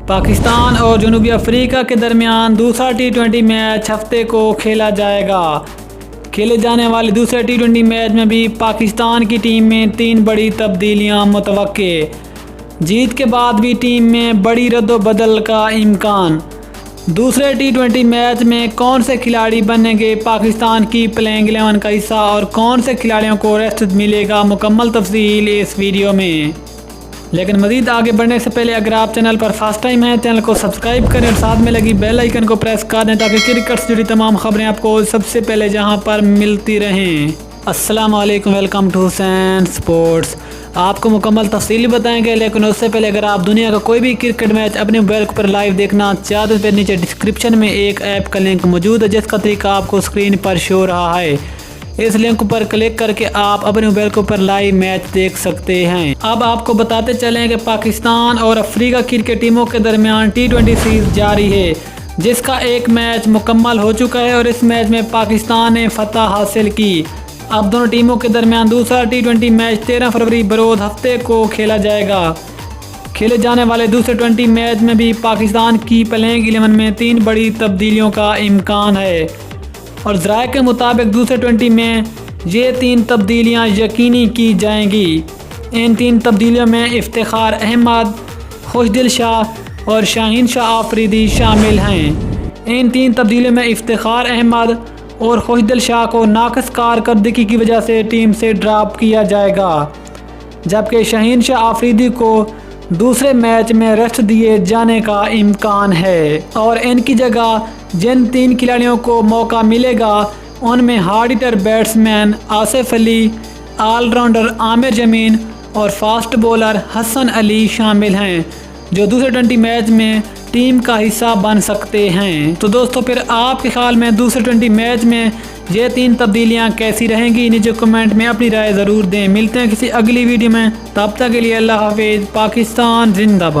पाकिस्तान और जनूबी अफ्रीका के दरमियान दूसरा टी20 मैच हफ्ते को खेला जाएगा। खेले जाने वाले दूसरे टी20 मैच में भी पाकिस्तान की टीम में 3 बड़ी तब्दीलियां मुतवक्के। जीत के बाद भी टीम में बड़ी रद्द-ओ-बदल का इम्कान। दूसरे टी20 मैच में कौन से खिलाड़ी बनेंगे पाकिस्तान की प्लेइंग 11 का हिस्सा और कौन से खिलाड़ियों को रेस्ट मिलेगा, मुकम्मल तफसील इस वीडियो में। लेकिन मज़ीद आगे बढ़ने से पहले अगर आप चैनल पर फर्स्ट टाइम हैं, चैनल को सब्सक्राइब करें और साथ में लगी बेल आइकन को प्रेस कर दें ताकि क्रिकेट से जुड़ी तमाम खबरें आपको सबसे पहले जहां पर मिलती रहें। अस्सलाम वालेकुम, वेलकम टू हुसैन स्पोर्ट्स। आपको मुकम्मल तफसीली बताएंगे, लेकिन उससे पहले अगर आप दुनिया का कोई भी क्रिकेट मैच अपने मोबाइल पर लाइव देखना चाहते हैं तो नीचे डिस्क्रिप्शन में एक ऐप का लिंक मौजूद है जिसका तरीका आपको स्क्रीन पर शो रहा है। इस लिंक पर क्लिक करके आप अपने मोबाइल के ऊपर लाइव मैच देख सकते हैं। अब आपको बताते चलें कि पाकिस्तान और अफ्रीका क्रिकेट टीमों के दरमियान टी20 सीरीज जारी है, जिसका एक मैच मुकम्मल हो चुका है और इस मैच में पाकिस्तान ने फतह हासिल की। अब दोनों टीमों के दरमियान दूसरा टी20 मैच 13 फरवरी बरोज़ हफ्ते को खेला जाएगा। खेले जाने वाले दूसरे 20 मैच में भी पाकिस्तान की प्लेइंग 11 में 3 बड़ी तब्दीलियों का इम्कान है और ज़राए के मुताबिक दूसरे 20 में ये 3 तब्दीलियां यकीनी की जाएंगी। इन 3 तब्दीलियों में इफ्तिखार अहमद, खुशदिल शाह और शाहीन शाह आफरीदी शामिल हैं। इन 3 तब्दीलियों में इफ्तिखार अहमद और खुशदिल शाह को नाक़िस कारकर्दगी की वजह से टीम से ड्रॉप किया जाएगा, जबकि शाहीन शाह आफरीदी को दूसरे मैच में रेस्ट दिए जाने का इम्कान है और इनकी जगह जिन 3 खिलाड़ियों को मौका मिलेगा उनमें hard hitter batsman Asif Ali, allrounder Aamir जमीन और फास्ट बॉलर हसन अली शामिल हैं, जो दूसरे 20 मैच में टीम का हिस्सा बन सकते हैं। तो दोस्तों, फिर आपके ख्याल में दूसरे 20 मैच में ये 3 तब्दीलियां कैसी रहेंगी, नीचे कमेंट में अपनी राय ज़रूर दें। मिलते हैं किसी अगली वीडियो में, तब तक के लिए अल्लाह हाफिज़। पाकिस्तान जिंदाबाद।